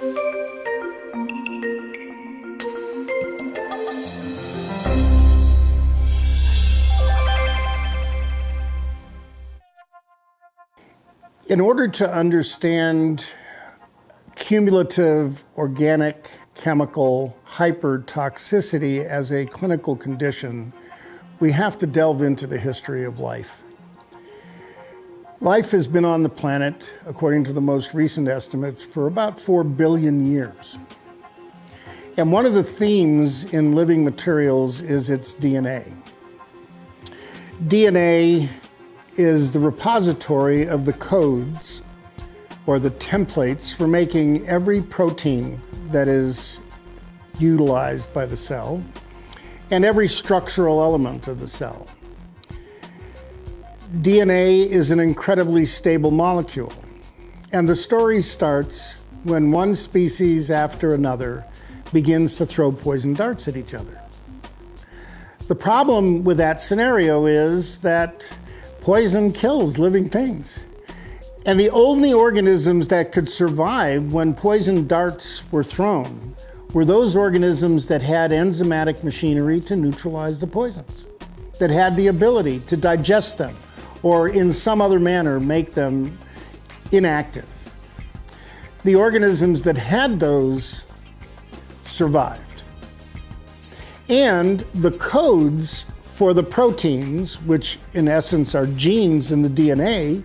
In order to understand cumulative organic chemical hypertoxicity as a clinical condition, we have to delve into the history of life. Life has been on the planet, according to the most recent estimates, for about 4 billion years. And one of the themes in living materials is its DNA. DNA is the repository of the codes or the templates for making every protein that is utilized by the cell and every structural element of the cell. DNA is an incredibly stable molecule, and the story starts when one species after another begins to throw poison darts at each other. The problem with that scenario is that poison kills living things. And the only organisms that could survive when poison darts were thrown were those organisms that had enzymatic machinery to neutralize the poisons, that had the ability to digest them or in some other manner make them inactive. The organisms that had those survived. And the codes for the proteins, which in essence are genes in the DNA,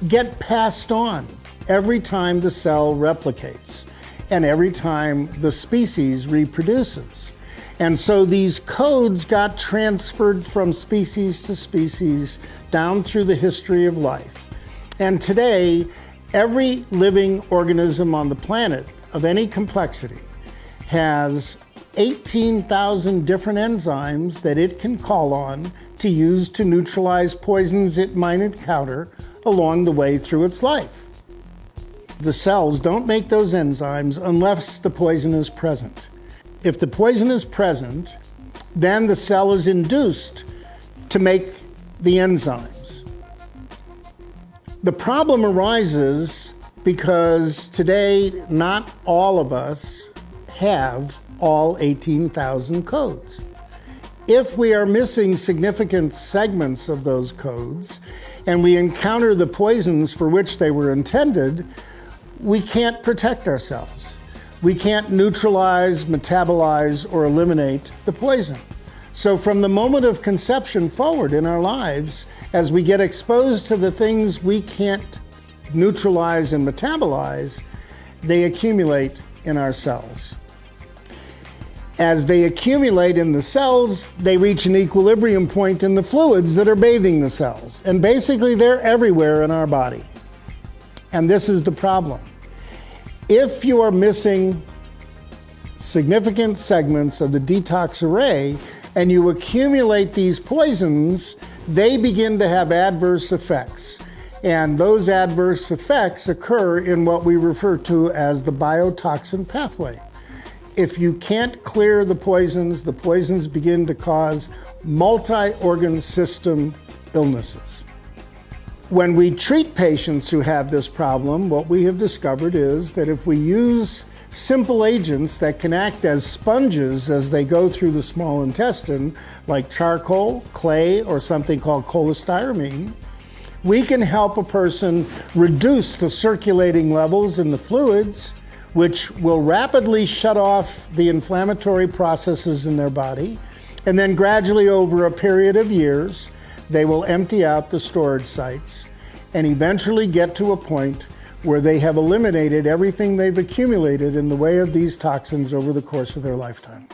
get passed on every time the cell replicates and every time the species reproduces. And so these codes got transferred from species to species down through the history of life. And today, every living organism on the planet of any complexity has 18,000 different enzymes that it can call on to use to neutralize poisons it might encounter along the way through its life. The cells don't make those enzymes unless the poison is present. If the poison is present, then the cell is induced to make the enzymes. The problem arises because today not all of us have all 18,000 codes. If we are missing significant segments of those codes and we encounter the poisons for which they were intended, we can't protect ourselves. We can't neutralize, metabolize, or eliminate the poison. So from the moment of conception forward in our lives, as we get exposed to the things we can't neutralize and metabolize, they accumulate in our cells. As they accumulate in the cells, they reach an equilibrium point in the fluids that are bathing the cells. And basically, they're everywhere in our body. And this is the problem. If you are missing significant segments of the detox array and you accumulate these poisons, they begin to have adverse effects. And those adverse effects occur in what we refer to as the biotoxin pathway. If you can't clear the poisons begin to cause multi-organ system illnesses. When we treat patients who have this problem, what we have discovered is that if we use simple agents that can act as sponges as they go through the small intestine, like charcoal, clay, or something called cholestyramine, we can help a person reduce the circulating levels in the fluids, which will rapidly shut off the inflammatory processes in their body, and then gradually over a period of years, they will empty out the storage sites and eventually get to a point where they have eliminated everything they've accumulated in the way of these toxins over the course of their lifetime.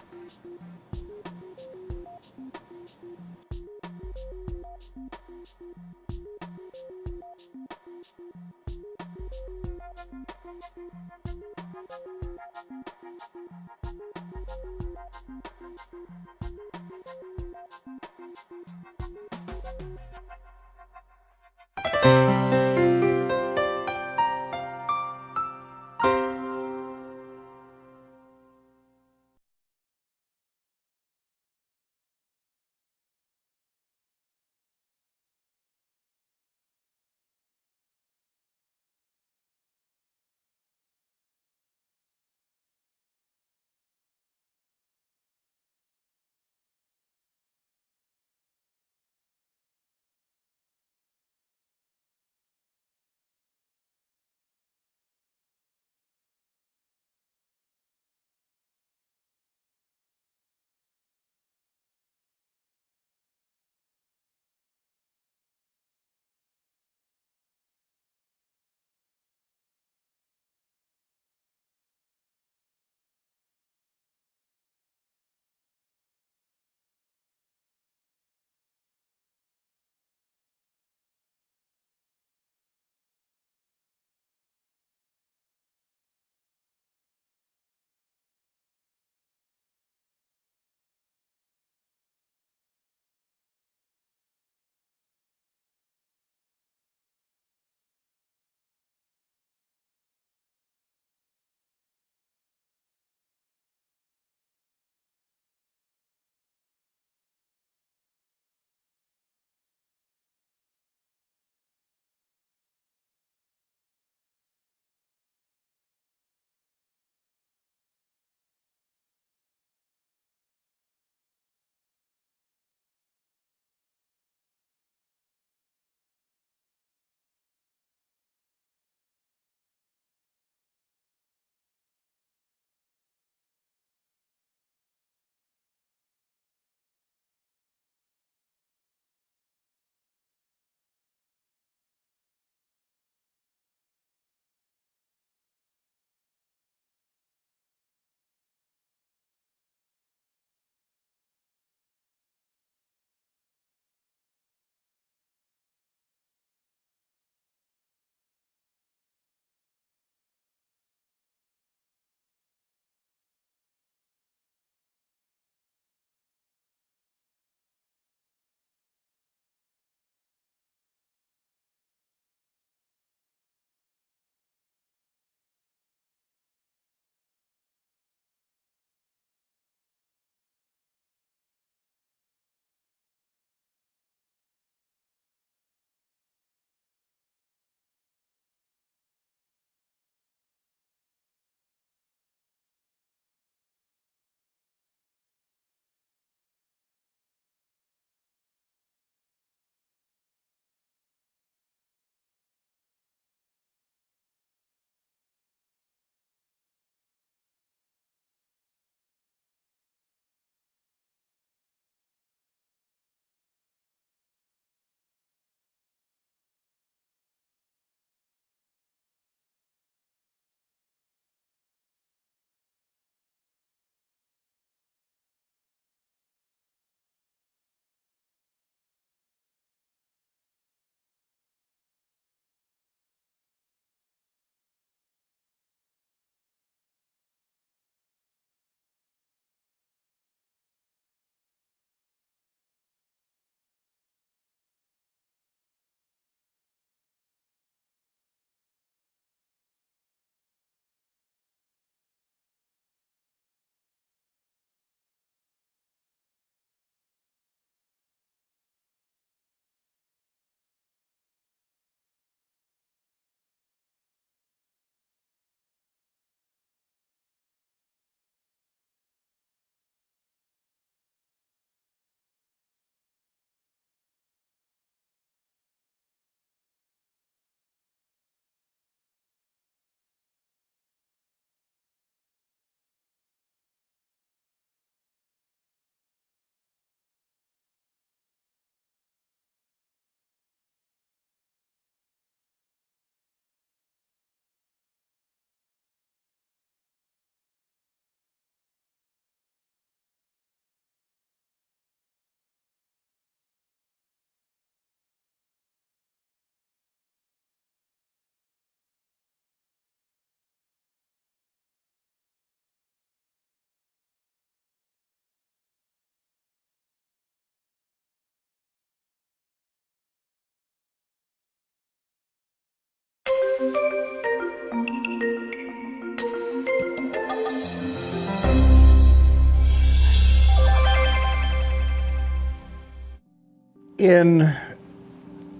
In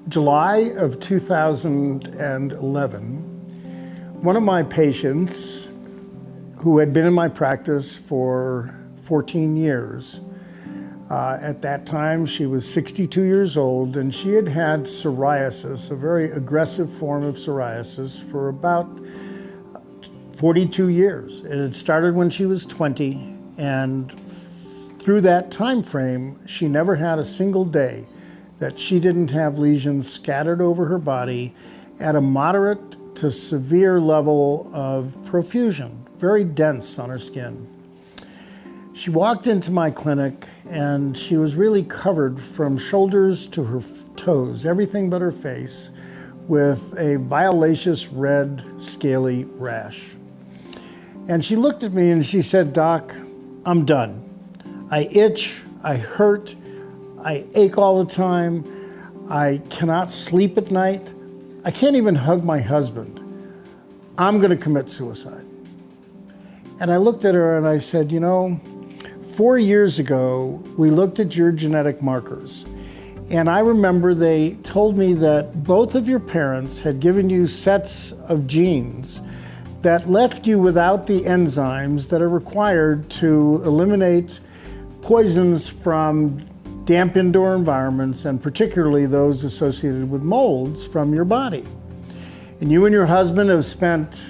July of 2011, one of my patients, who had been in my practice for 14 years, at that time she was 62 years old, and she had had psoriasis, a very aggressive form of psoriasis, for about 42 years. It had started when she was 20, and through that time frame, she never had a single day that she didn't have lesions scattered over her body at a moderate to severe level of profusion, very dense on her skin. She walked into my clinic and she was really covered from shoulders to her toes, everything but her face, with a violaceous red scaly rash. And she looked at me and she said, "Doc, I'm done. I itch, I hurt, I ache all the time, I cannot sleep at night, I can't even hug my husband. I'm gonna commit suicide." And I looked at her and I said, "You know, 4 years ago, we looked at your genetic markers. And I remember they told me that both of your parents had given you sets of genes that left you without the enzymes that are required to eliminate poisons from damp indoor environments, and particularly those associated with molds from your body. And you and your husband have spent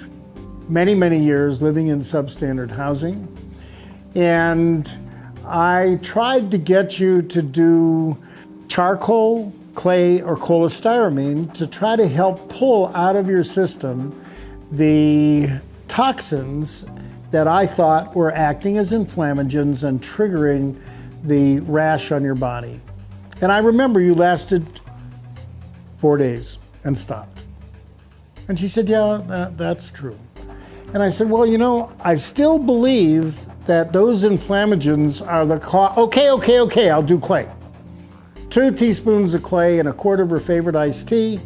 many, many years living in substandard housing. And I tried to get you to do charcoal, clay, or cholestyramine to try to help pull out of your system the toxins that I thought were acting as inflammagens and triggering the rash on your body. And I remember you lasted 4 days and stopped." And she said, "Yeah, that's true." And I said, "Well, you know, I still believe that those inflammagens are the cause." Okay, I'll do clay. 2 teaspoons of clay and a quart of her favorite iced tea,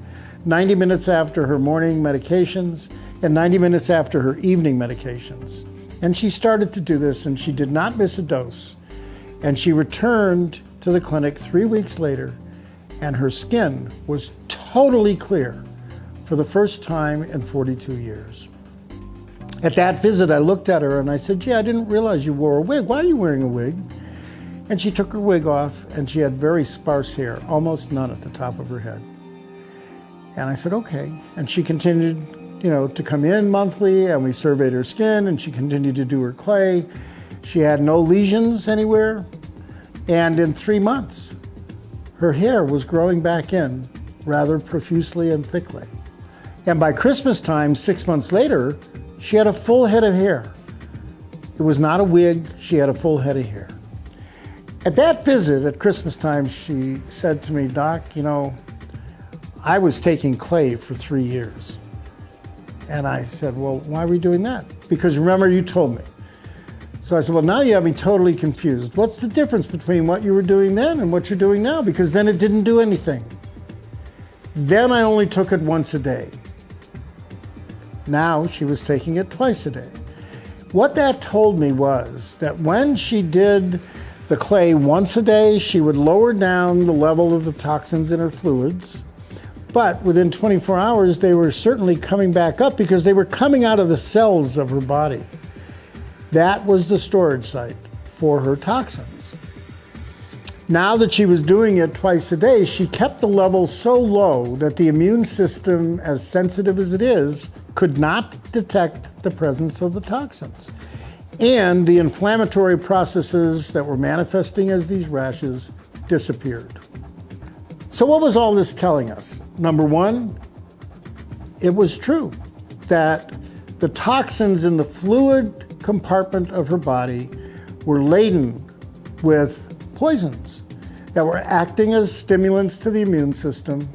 90 minutes after her morning medications and 90 minutes after her evening medications. And she started to do this and she did not miss a dose. And she returned to the clinic 3 weeks later, and her skin was totally clear for the first time in 42 years. At that visit, I looked at her and I said, "Gee, I didn't realize you wore a wig. Why are you wearing a wig?" And she took her wig off and she had very sparse hair, almost none at the top of her head. And I said, "Okay." And she continued, to come in monthly, and we surveyed her skin, and she continued to do her clay. She had no lesions anywhere, and in 3 months, her hair was growing back in rather profusely and thickly. And by Christmas time, 6 months later, she had a full head of hair. It was not a wig, she had a full head of hair. At that visit at Christmas time, she said to me, "Doc, I was taking clay for 3 years." And I said, "Well, why were you doing that?" "Because remember, you told me." So I said, "Well, now you have me totally confused. What's the difference between what you were doing then and what you're doing now? Because then it didn't do anything." Then I only took it once a day. Now she was taking it twice a day. What that told me was that when she did the clay once a day, she would lower down the level of the toxins in her fluids. But within 24 hours, they were certainly coming back up because they were coming out of the cells of her body. That was the storage site for her toxins. Now that she was doing it twice a day, she kept the levels so low that the immune system, as sensitive as it is, could not detect the presence of the toxins. And the inflammatory processes that were manifesting as these rashes disappeared. So what was all this telling us? Number one, it was true that the toxins in the fluid compartment of her body were laden with poisons that were acting as stimulants to the immune system,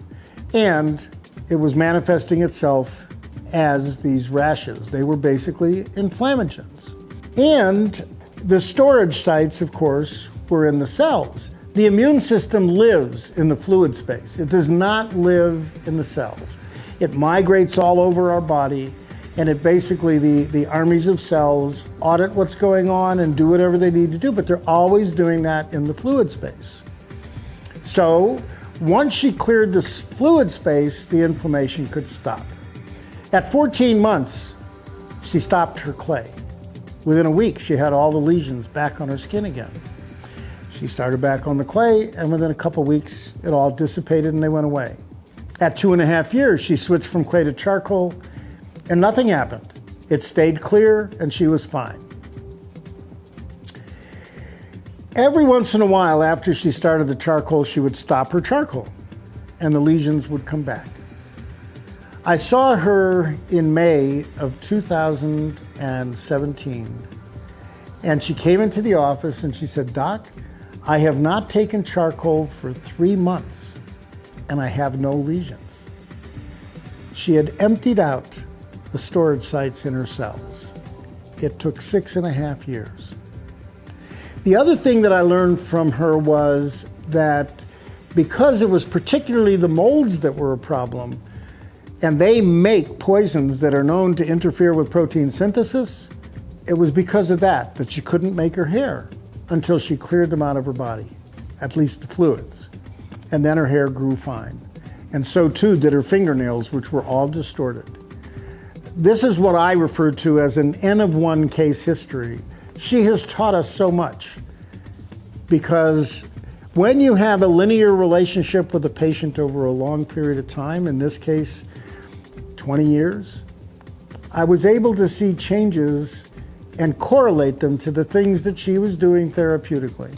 and it was manifesting itself as these rashes. They were basically inflammagens. And the storage sites, of course, were in the cells. The immune system lives in the fluid space. It does not live in the cells. It migrates all over our body, and it basically, the armies of cells audit what's going on and do whatever they need to do, but they're always doing that in the fluid space. So once she cleared this fluid space, the inflammation could stop. At 14 months, she stopped her clay. Within a week, she had all the lesions back on her skin again. She started back on the clay, and within a couple weeks, it all dissipated and they went away. At 2.5 years, she switched from clay to charcoal, and nothing happened. It stayed clear, and she was fine. Every once in a while, after she started the charcoal, she would stop her charcoal, and the lesions would come back. I saw her in May of 2017, and she came into the office and she said, "Doc, I have not taken charcoal for 3 months, and I have no lesions." She had emptied out the storage sites in her cells. It took 6.5 years. The other thing that I learned from her was that because it was particularly the molds that were a problem, and they make poisons that are known to interfere with protein synthesis, it was because of that she couldn't make her hair until she cleared them out of her body, at least the fluids. And then her hair grew fine. And so too did her fingernails, which were all distorted. This is what I refer to as an N of 1 case history. She has taught us so much, because when you have a linear relationship with a patient over a long period of time, in this case, 20 years, I was able to see changes and correlate them to the things that she was doing therapeutically.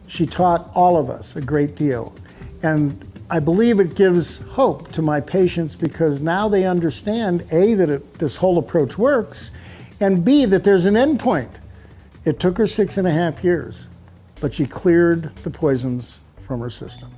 She taught all of us a great deal. And I believe it gives hope to my patients, because now they understand, A, that this whole approach works, and B, that there's an end point. It took her 6.5 years, but she cleared the poisons from her system.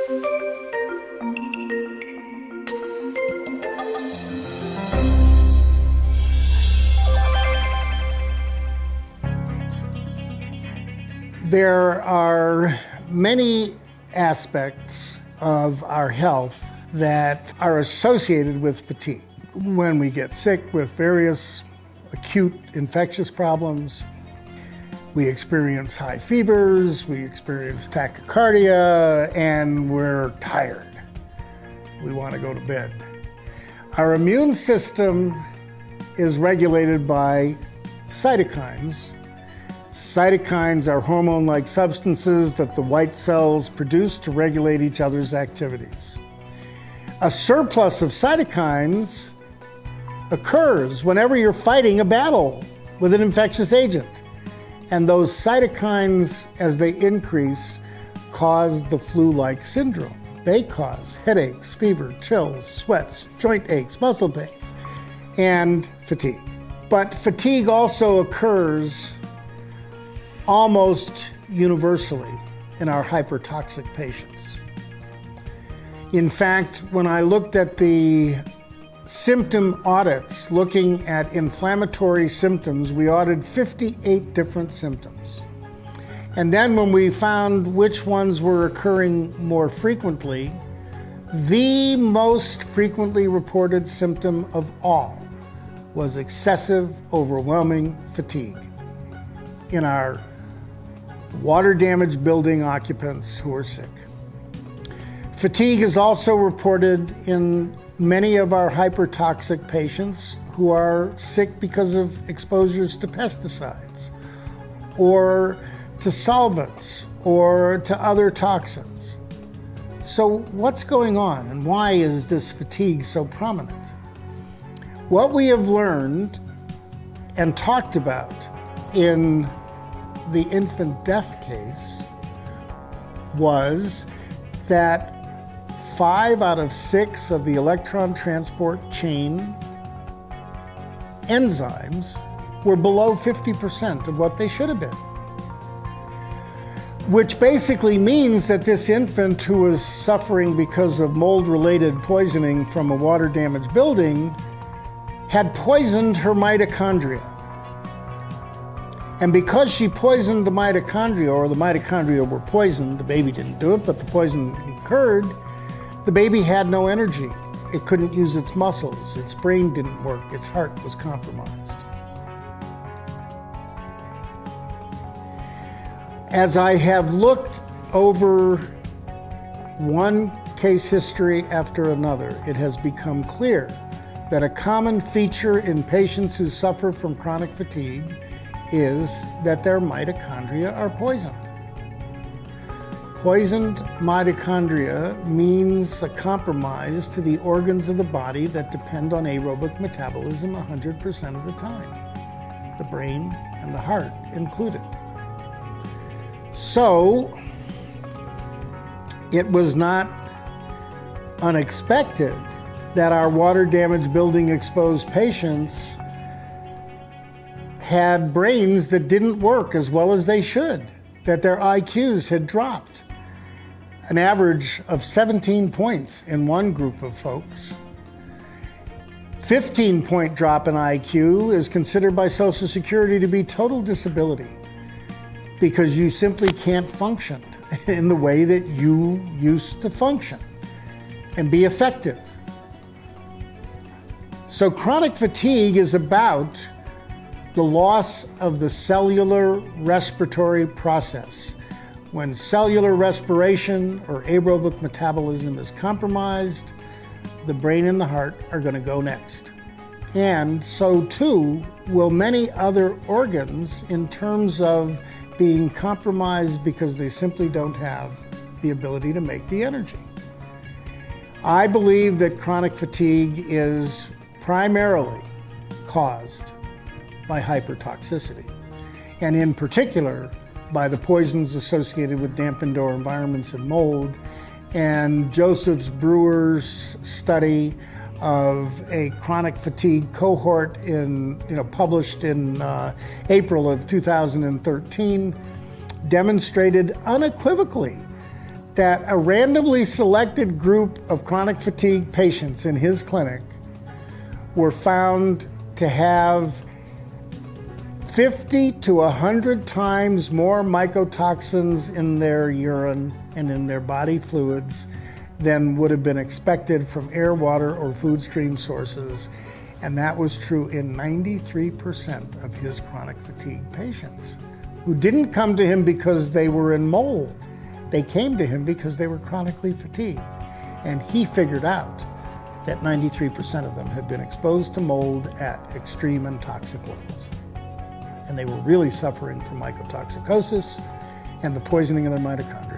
There are many aspects of our health that are associated with fatigue. When we get sick with various acute infectious problems, we experience high fevers, we experience tachycardia, and we're tired. We want to go to bed. Our immune system is regulated by cytokines. Cytokines are hormone-like substances that the white cells produce to regulate each other's activities. A surplus of cytokines occurs whenever you're fighting a battle with an infectious agent. And those cytokines, as they increase, cause the flu-like syndrome. They cause headaches, fever, chills, sweats, joint aches, muscle pains, and fatigue. But fatigue also occurs almost universally in our hypertoxic patients. In fact, when I looked at the symptom audits looking at inflammatory symptoms, we audited 58 different symptoms. And then when we found which ones were occurring more frequently, the most frequently reported symptom of all was excessive, overwhelming fatigue in our water-damaged building occupants who are sick. Fatigue is also reported in many of our hypertoxic patients who are sick because of exposures to pesticides or to solvents or to other toxins. So what's going on and why is this fatigue so prominent? What we have learned and talked about in the infant death case was that 5 out of 6 of the electron transport chain enzymes were below 50% of what they should have been. Which basically means that this infant who was suffering because of mold-related poisoning from a water-damaged building had poisoned her mitochondria. And because she poisoned the mitochondria, or the mitochondria were poisoned, the baby didn't do it, but the poison occurred, the baby had no energy. It couldn't use its muscles, its brain didn't work, its heart was compromised. As I have looked over one case history after another, it has become clear that a common feature in patients who suffer from chronic fatigue is that their mitochondria are poisoned. Poisoned mitochondria means a compromise to the organs of the body that depend on aerobic metabolism 100% of the time, the brain and the heart included. So, it was not unexpected that our water-damaged building exposed patients had brains that didn't work as well as they should, that their IQs had dropped. An average of 17 points in one group of folks. 15-point drop in IQ is considered by Social Security to be total disability because you simply can't function in the way that you used to function and be effective. So chronic fatigue is about the loss of the cellular respiratory process. When cellular respiration or aerobic metabolism is compromised, the brain and the heart are going to go next. And so too will many other organs in terms of being compromised because they simply don't have the ability to make the energy. I believe that chronic fatigue is primarily caused by hypertoxicity, and in particular by the poisons associated with damp indoor environments and mold. And Joseph Brewer's study of a chronic fatigue cohort published in April of 2013 demonstrated unequivocally that a randomly selected group of chronic fatigue patients in his clinic were found to have 50 to 100 times more mycotoxins in their urine and in their body fluids than would have been expected from air, water, or food stream sources. And that was true in 93% of his chronic fatigue patients, who didn't come to him because they were in mold. They came to him because they were chronically fatigued. And he figured out that 93% of them had been exposed to mold at extreme and toxic levels. And they were really suffering from mycotoxicosis and the poisoning of their mitochondria.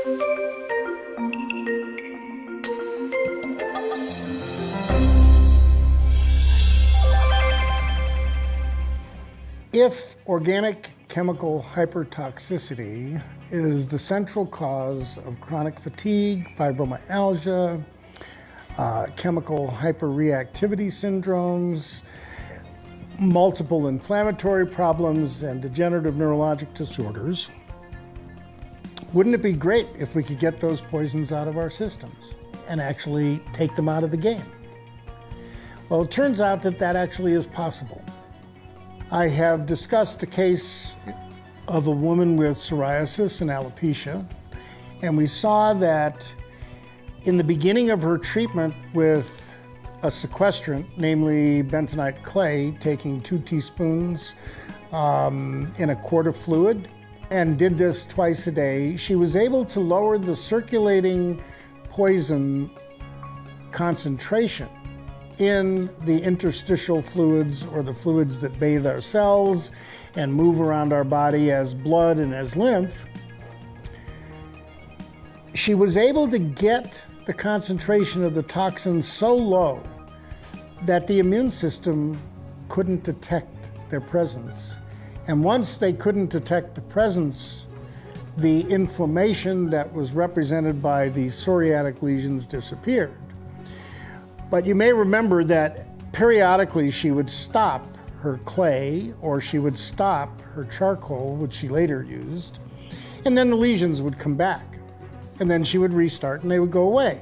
If organic chemical hypertoxicity is the central cause of chronic fatigue, fibromyalgia, chemical hyperreactivity syndromes, multiple inflammatory problems, and degenerative neurologic disorders, wouldn't it be great if we could get those poisons out of our systems and actually take them out of the game? Well, it turns out that that actually is possible. I have discussed a case of a woman with psoriasis and alopecia, and we saw that in the beginning of her treatment with a sequestrant, namely bentonite clay, taking 2 teaspoons in a quart of fluid, and did this twice a day, she was able to lower the circulating poison concentration in the interstitial fluids, or the fluids that bathe our cells and move around our body as blood and as lymph. She was able to get the concentration of the toxins so low that the immune system couldn't detect their presence. And once they couldn't detect the presence, the inflammation that was represented by these psoriatic lesions disappeared. But you may remember that periodically she would stop her clay, or she would stop her charcoal, which she later used, and then the lesions would come back. And then she would restart and they would go away,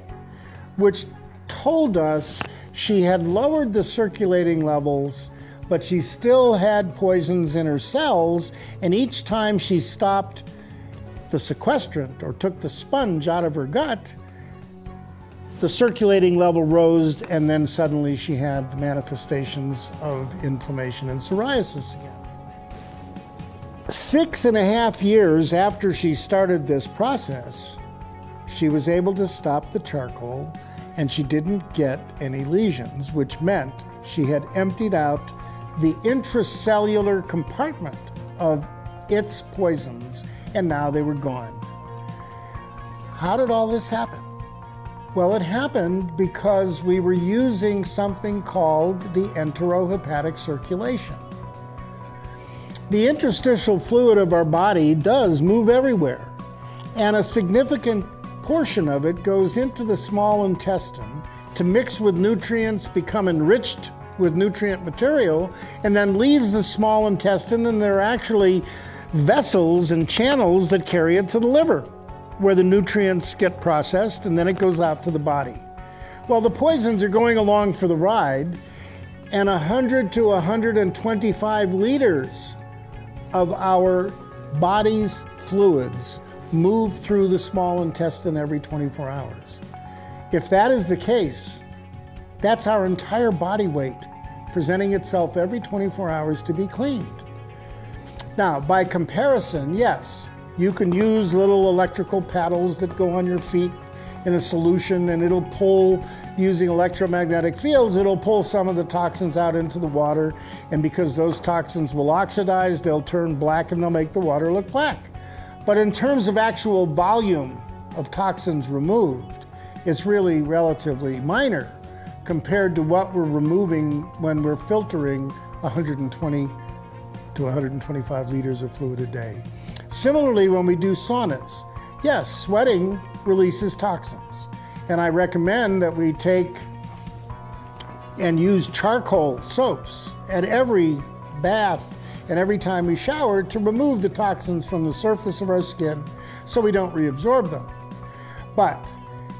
which told us she had lowered the circulating levels, but she still had poisons in her cells, and each time she stopped the sequestrant or took the sponge out of her gut, the circulating level rose, and then suddenly she had the manifestations of inflammation and psoriasis again. 6.5 years after she started this process, she was able to stop the charcoal, and she didn't get any lesions, which meant she had emptied out the intracellular compartment of its poisons, and now they were gone. How did all this happen? Well, it happened because we were using something called the enterohepatic circulation. The interstitial fluid of our body does move everywhere, and a significant portion of it goes into the small intestine to mix with nutrients, become enriched with nutrient material, and then leaves the small intestine, and there are actually vessels and channels that carry it to the liver, where the nutrients get processed and then it goes out to the body. Well, the poisons are going along for the ride, and 100 to 125 liters of our body's fluids move through the small intestine every 24 hours. If that is the case, that's our entire body weight presenting itself every 24 hours to be cleaned. Now, by comparison, yes, you can use little electrical paddles that go on your feet in a solution, and it'll pull, using electromagnetic fields, it'll pull some of the toxins out into the water, and because those toxins will oxidize, they'll turn black and they'll make the water look black. But in terms of actual volume of toxins removed, it's really relatively minor compared to what we're removing when we're filtering 120 to 125 liters of fluid a day. Similarly, when we do saunas, yes, sweating releases toxins. And I recommend that we take and use charcoal soaps at every bath and every time we shower to remove the toxins from the surface of our skin so we don't reabsorb them. But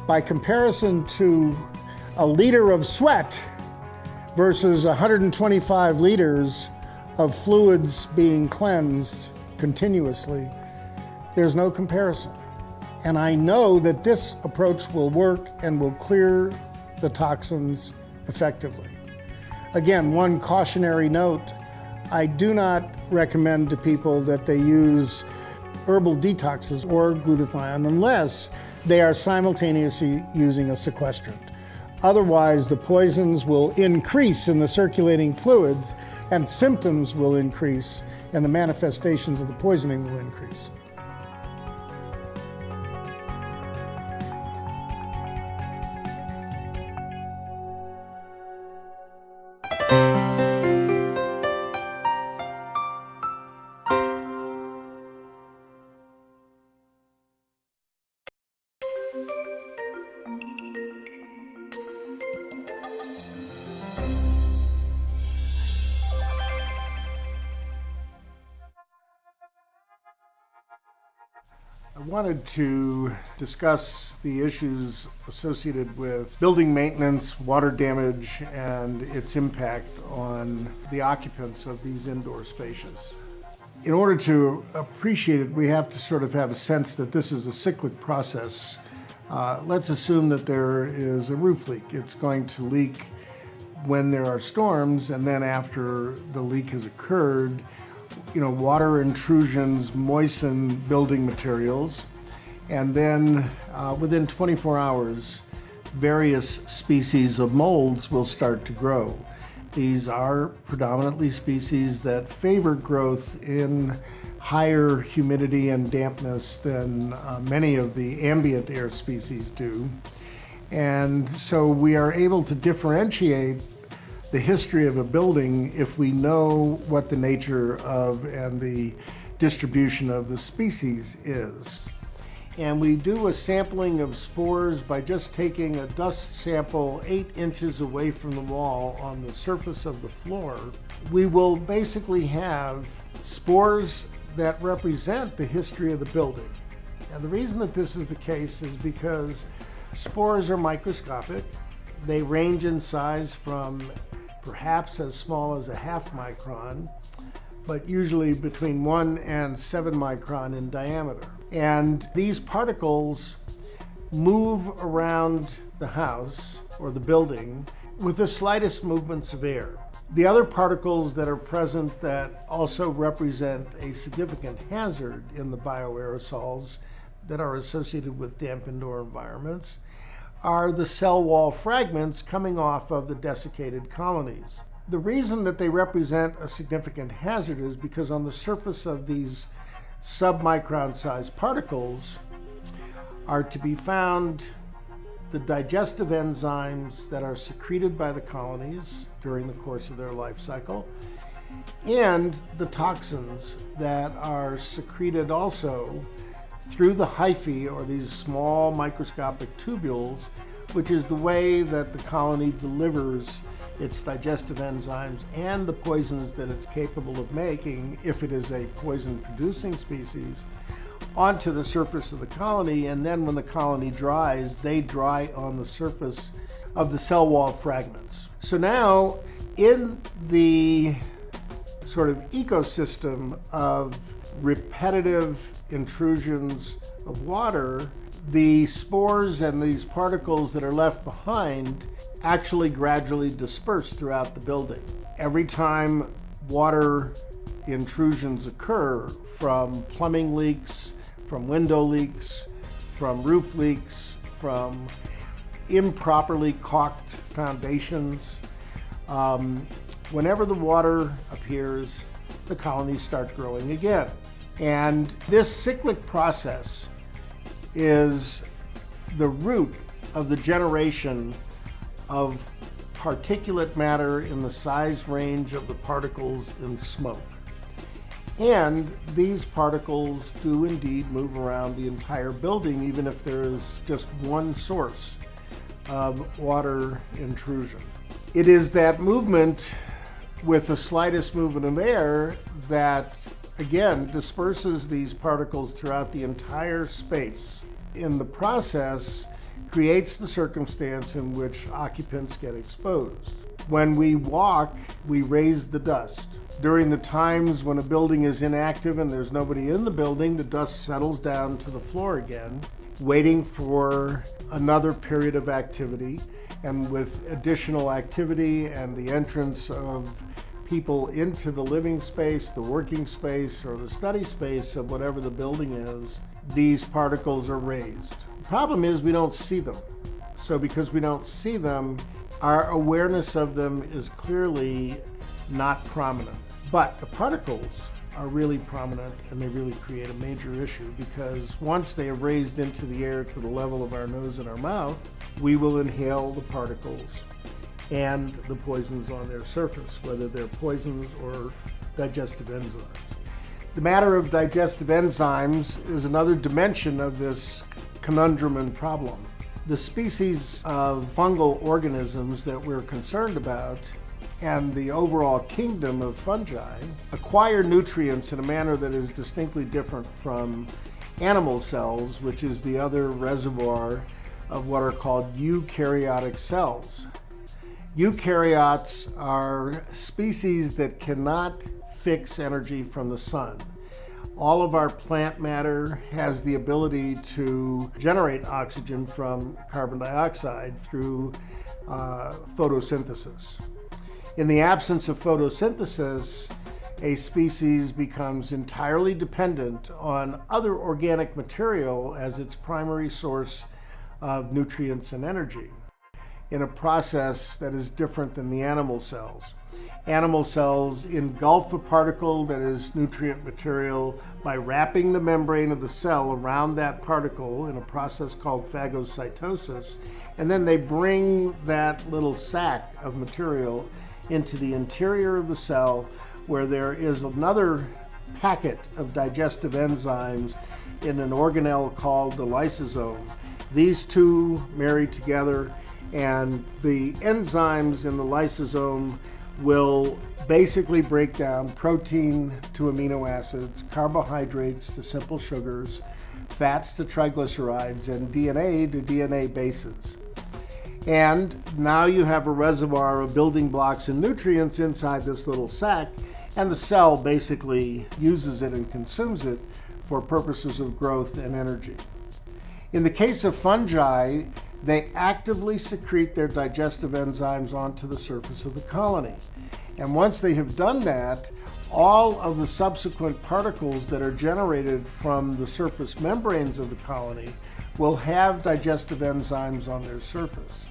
by comparison to a liter of sweat versus 125 liters of fluids being cleansed continuously, there's no comparison. And I know that this approach will work and will clear the toxins effectively. Again, one cautionary note, I do not recommend to people that they use herbal detoxes or glutathione unless they are simultaneously using a sequestrant. Otherwise, the poisons will increase in the circulating fluids and symptoms will increase and the manifestations of the poisoning will increase. I wanted to discuss the issues associated with building maintenance, water damage, and its impact on the occupants of these indoor spaces. In order to appreciate it, we have to sort of have a sense that this is a cyclic process. Let's assume that there is a roof leak. It's going to leak when there are storms, and then after the leak has occurred, water intrusions moisten building materials, and then within 24 hours, various species of molds will start to grow. These are predominantly species that favor growth in higher humidity and dampness than many of the ambient air species do. And so we are able to differentiate the history of a building if we know what the nature of and the distribution of the species is. And we do a sampling of spores by just taking a dust sample 8 inches away from the wall on the surface of the floor. We will basically have spores that represent the history of the building. And the reason that this is the case is because spores are microscopic. They range in size from perhaps as small as a half micron, but usually between 1 and 7 micron in diameter. And these particles move around the house or the building with the slightest movements of air. The other particles that are present that also represent a significant hazard in the bioaerosols that are associated with damp indoor environments are the cell wall fragments coming off of the desiccated colonies. The reason that they represent a significant hazard is because on the surface of these submicron sized particles are to be found the digestive enzymes that are secreted by the colonies during the course of their life cycle, and the toxins that are secreted also through the hyphae, or these small microscopic tubules, which is the way that the colony delivers its digestive enzymes and the poisons that it's capable of making, if it is a poison-producing species, onto the surface of the colony. And then when the colony dries, they dry on the surface of the cell wall fragments. So now, in the sort of ecosystem of repetitive intrusions of water, the spores and these particles that are left behind actually gradually disperse throughout the building. Every time water intrusions occur, from plumbing leaks, from window leaks, from roof leaks, from improperly caulked foundations, whenever the water appears, the colonies start growing again. And this cyclic process is the root of the generation of particulate matter in the size range of the particles in smoke. And these particles do indeed move around the entire building, even if there is just one source of water intrusion. It is that movement with the slightest movement of air that again disperses these particles throughout the entire space. In the process, creates the circumstance in which occupants get exposed. When we walk, we raise the dust. During the times when a building is inactive and there's nobody in the building, the dust settles down to the floor again, waiting for another period of activity. And with additional activity and the entrance of people into the living space, the working space, or the study space of whatever the building is, these particles are raised. The problem is we don't see them. So because we don't see them, our awareness of them is clearly not prominent. But the particles are really prominent, and they really create a major issue, because once they are raised into the air to the level of our nose and our mouth, we will inhale the particles and the poisons on their surface, whether they're poisons or digestive enzymes. The matter of digestive enzymes is another dimension of this conundrum and problem. The species of fungal organisms that we're concerned about and the overall kingdom of fungi acquire nutrients in a manner that is distinctly different from animal cells, which is the other reservoir of what are called eukaryotic cells. Eukaryotes are species that cannot fix energy from the sun. All of our plant matter has the ability to generate oxygen from carbon dioxide through photosynthesis. In the absence of photosynthesis, a species becomes entirely dependent on other organic material as its primary source of nutrients and energy, in a process that is different than the animal cells. Animal cells engulf a particle that is nutrient material by wrapping the membrane of the cell around that particle in a process called phagocytosis, and then they bring that little sack of material into the interior of the cell, where there is another packet of digestive enzymes in an organelle called the lysosome. These two marry together, and the enzymes in the lysosome will basically break down protein to amino acids, carbohydrates to simple sugars, fats to triglycerides, and DNA to DNA bases. And now you have a reservoir of building blocks and nutrients inside this little sac, and the cell basically uses it and consumes it for purposes of growth and energy. In the case of fungi, they actively secrete their digestive enzymes onto the surface of the colony. And once they have done that, all of the subsequent particles that are generated from the surface membranes of the colony will have digestive enzymes on their surface.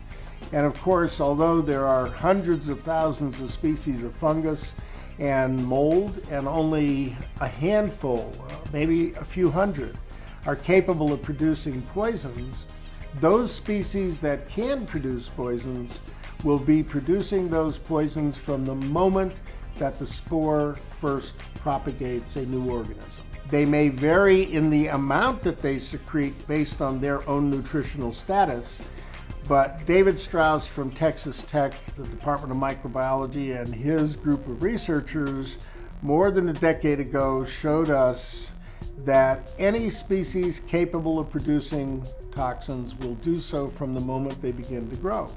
And of course, although there are hundreds of thousands of species of fungus and mold, and only a handful, maybe a few hundred, are capable of producing poisons, those species that can produce poisons will be producing those poisons from the moment that the spore first propagates a new organism. They may vary in the amount that they secrete based on their own nutritional status, but David Strauss from Texas Tech, the Department of Microbiology, and his group of researchers more than a decade ago showed us that any species capable of producing toxins will do so from the moment they begin to grow.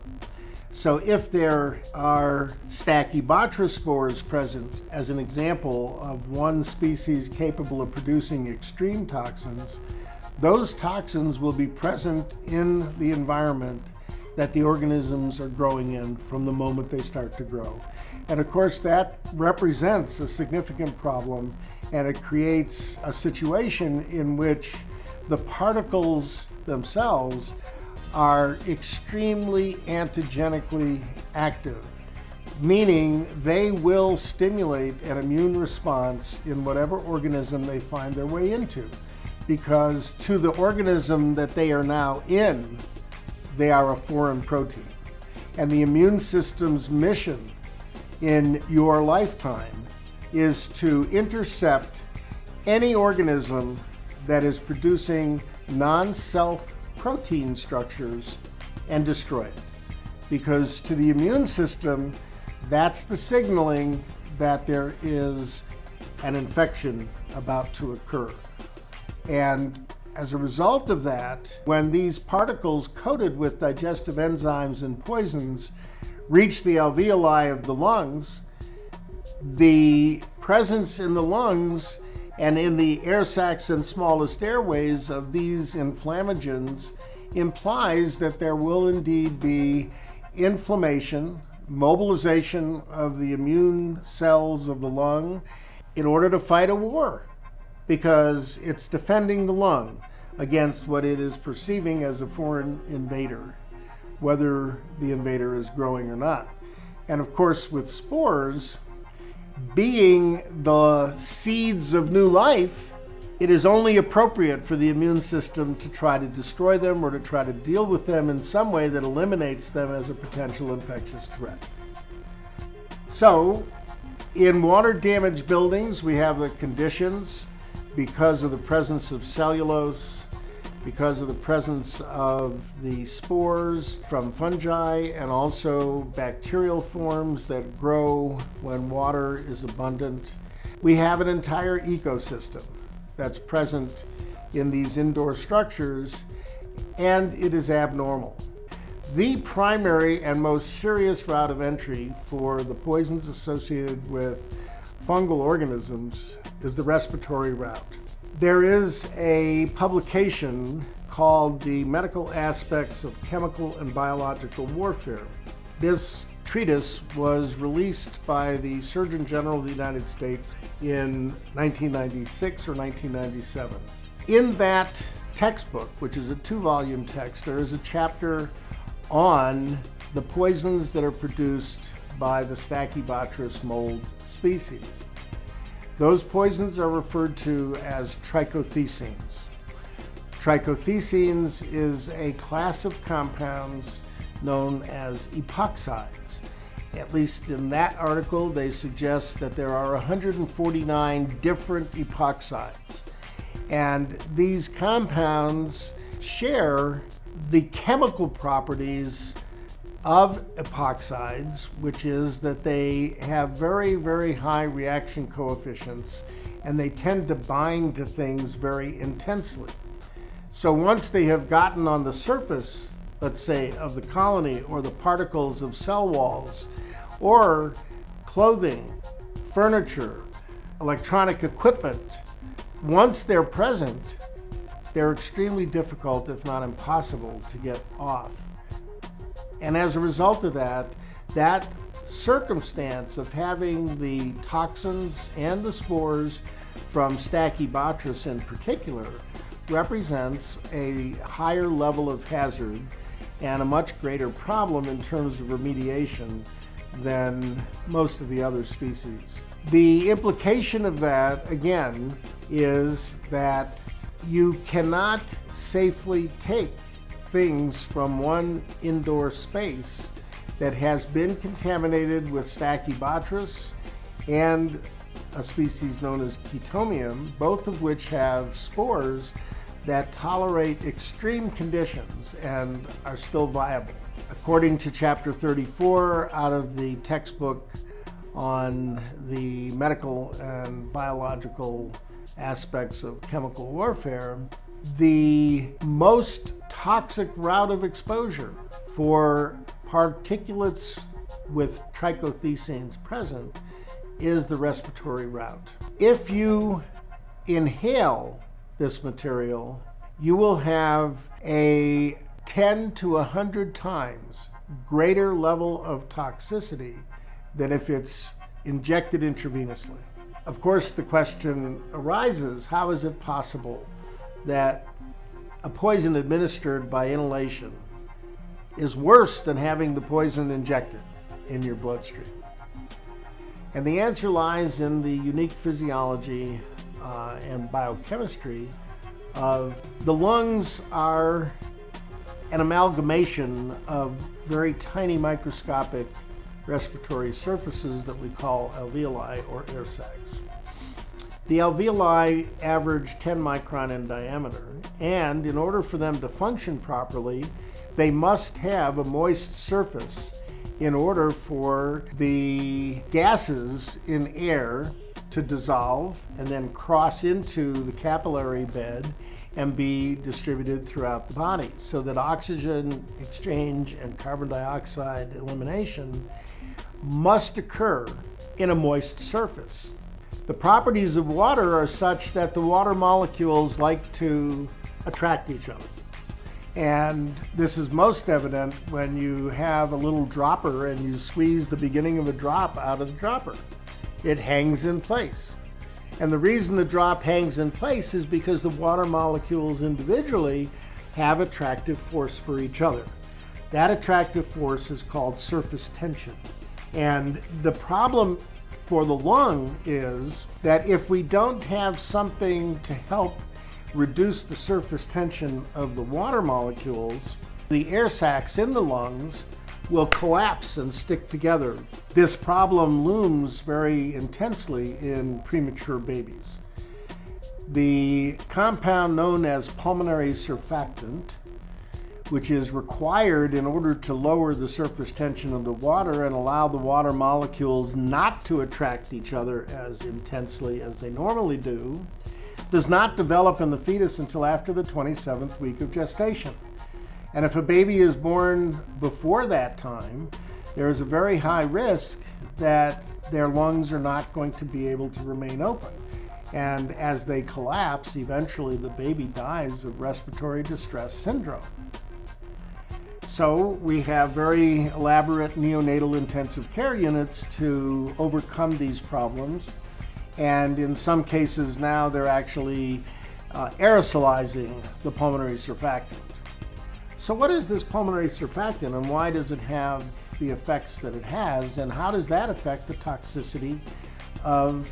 So if there are Stachybotrys present, as an example of one species capable of producing extreme toxins, those toxins will be present in the environment that the organisms are growing in from the moment they start to grow. And of course, that represents a significant problem, and it creates a situation in which the particles themselves are extremely antigenically active, meaning they will stimulate an immune response in whatever organism they find their way into, because to the organism that they are now in, they are a foreign protein. And the immune system's mission in your lifetime is to intercept any organism that is producing non-self protein structures and destroy it. Because to the immune system, that's the signaling that there is an infection about to occur. And as a result of that, when these particles coated with digestive enzymes and poisons reach the alveoli of the lungs, the presence in the lungs and in the air sacs and smallest airways of these inflammagens implies that there will indeed be inflammation, mobilization of the immune cells of the lung in order to fight a war, because it's defending the lung against what it is perceiving as a foreign invader, whether the invader is growing or not. And of course, with spores being the seeds of new life, it is only appropriate for the immune system to try to destroy them or to try to deal with them in some way that eliminates them as a potential infectious threat. So, in water-damaged buildings, we have the conditions because of the presence of cellulose, because of the presence of the spores from fungi and also bacterial forms that grow when water is abundant. We have an entire ecosystem that's present in these indoor structures, and it is abnormal. The primary and most serious route of entry for the poisons associated with fungal organisms is the respiratory route. There is a publication called The Medical Aspects of Chemical and Biological Warfare. This treatise was released by the Surgeon General of the United States in 1996 or 1997. In that textbook, which is a 2-volume text, there is a chapter on the poisons that are produced by the Stachybotrys mold species. Those poisons are referred to as trichothecenes. Trichothecenes is a class of compounds known as epoxides. At least in that article, they suggest that there are 149 different epoxides. And these compounds share the chemical properties of epoxides, which is that they have very, very high reaction coefficients and they tend to bind to things very intensely. So once they have gotten on the surface, let's say, of the colony or the particles of cell walls or clothing, furniture, electronic equipment, once they're present, they're extremely difficult, if not impossible, to get off. And as a result of that, that circumstance of having the toxins and the spores from Stachybotrys in particular represents a higher level of hazard and a much greater problem in terms of remediation than most of the other species. The implication of that, again, is that you cannot safely take things from one indoor space that has been contaminated with Stachybotrys and a species known as Chaetomium, both of which have spores that tolerate extreme conditions and are still viable. According to Chapter 34 out of the textbook on the medical and biological aspects of chemical warfare, the most toxic route of exposure for particulates with trichothecenes present is the respiratory route. If you inhale this material, you will have a 10 to 100 times greater level of toxicity than if it's injected intravenously. Of course, the question arises, how is it possible that a poison administered by inhalation is worse than having the poison injected in your bloodstream? And the answer lies in the unique physiology and biochemistry of the lungs. Are an amalgamation of very tiny microscopic respiratory surfaces that we call alveoli or air sacs. The alveoli average 10 micron in diameter, and in order for them to function properly, they must have a moist surface in order for the gases in air to dissolve and then cross into the capillary bed and be distributed throughout the body, so that oxygen exchange and carbon dioxide elimination must occur in a moist surface. The properties of water are such that the water molecules like to attract each other. And this is most evident when you have a little dropper and you squeeze the beginning of a drop out of the dropper. It hangs in place. And the reason the drop hangs in place is because the water molecules individually have attractive force for each other. That attractive force is called surface tension. And the problem for the lung is that if we don't have something to help reduce the surface tension of the water molecules, the air sacs in the lungs will collapse and stick together. This problem looms very intensely in premature babies. The compound known as pulmonary surfactant, which is required in order to lower the surface tension of the water and allow the water molecules not to attract each other as intensely as they normally do, does not develop in the fetus until after the 27th week of gestation. And if a baby is born before that time, there is a very high risk that their lungs are not going to be able to remain open. And as they collapse, eventually the baby dies of respiratory distress syndrome. So we have very elaborate neonatal intensive care units to overcome these problems. And in some cases now they're actually aerosolizing the pulmonary surfactant. So what is this pulmonary surfactant and why does it have the effects that it has, and how does that affect the toxicity of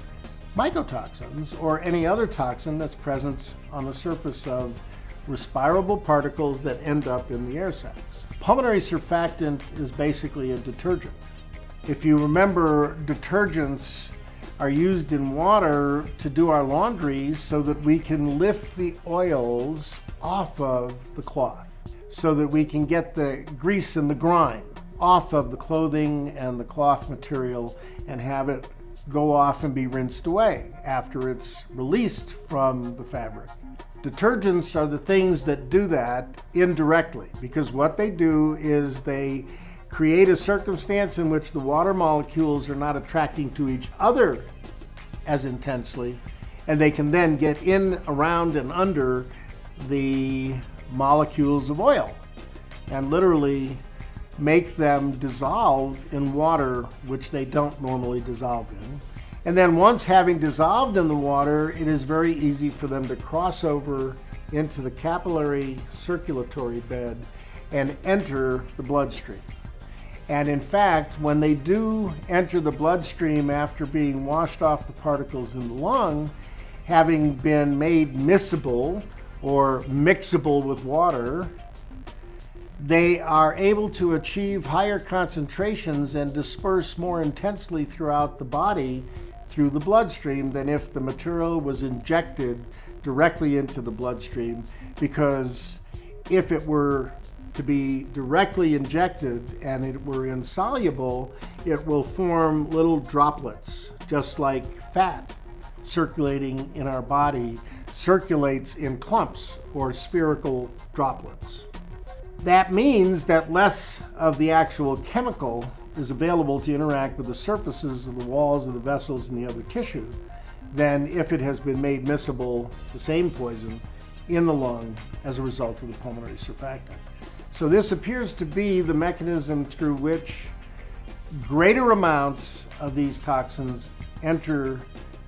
mycotoxins or any other toxin that's present on the surface of respirable particles that end up in the air sacs? Pulmonary surfactant is basically a detergent. If you remember, detergents are used in water to do our laundry so that we can lift the oils off of the cloth, so that we can get the grease and the grime off of the clothing and the cloth material and have it go off and be rinsed away after it's released from the fabric. Detergents are the things that do that indirectly, because what they do is they create a circumstance in which the water molecules are not attracting to each other as intensely, and they can then get in, around, and under the molecules of oil and literally make them dissolve in water, which they don't normally dissolve in. And then once having dissolved in the water, it is very easy for them to cross over into the capillary circulatory bed and enter the bloodstream. And in fact, when they do enter the bloodstream after being washed off the particles in the lung, having been made miscible or mixable with water, they are able to achieve higher concentrations and disperse more intensely throughout the body through the bloodstream than if the material was injected directly into the bloodstream, because if it were to be directly injected and it were insoluble, it will form little droplets, just like fat circulating in our body circulates in clumps or spherical droplets. That means that less of the actual chemical is available to interact with the surfaces of the walls of the vessels and the other tissue than if it has been made miscible, the same poison, in the lung as a result of the pulmonary surfactant. So this appears to be the mechanism through which greater amounts of these toxins enter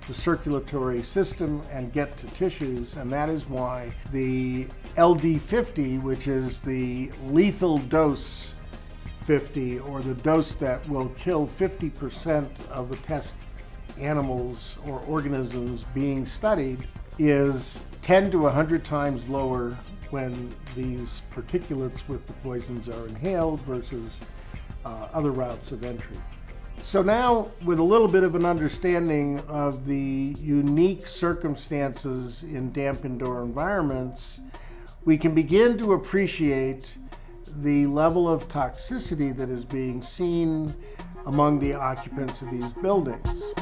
the circulatory system and get to tissues, and that is why the LD50, which is the lethal dose 50, or the dose that will kill 50% of the test animals or organisms being studied, is 10 to 100 times lower when these particulates with the poisons are inhaled versus other routes of entry. So now, with a little bit of an understanding of the unique circumstances in damp indoor environments, we can begin to appreciate the level of toxicity that is being seen among the occupants of these buildings.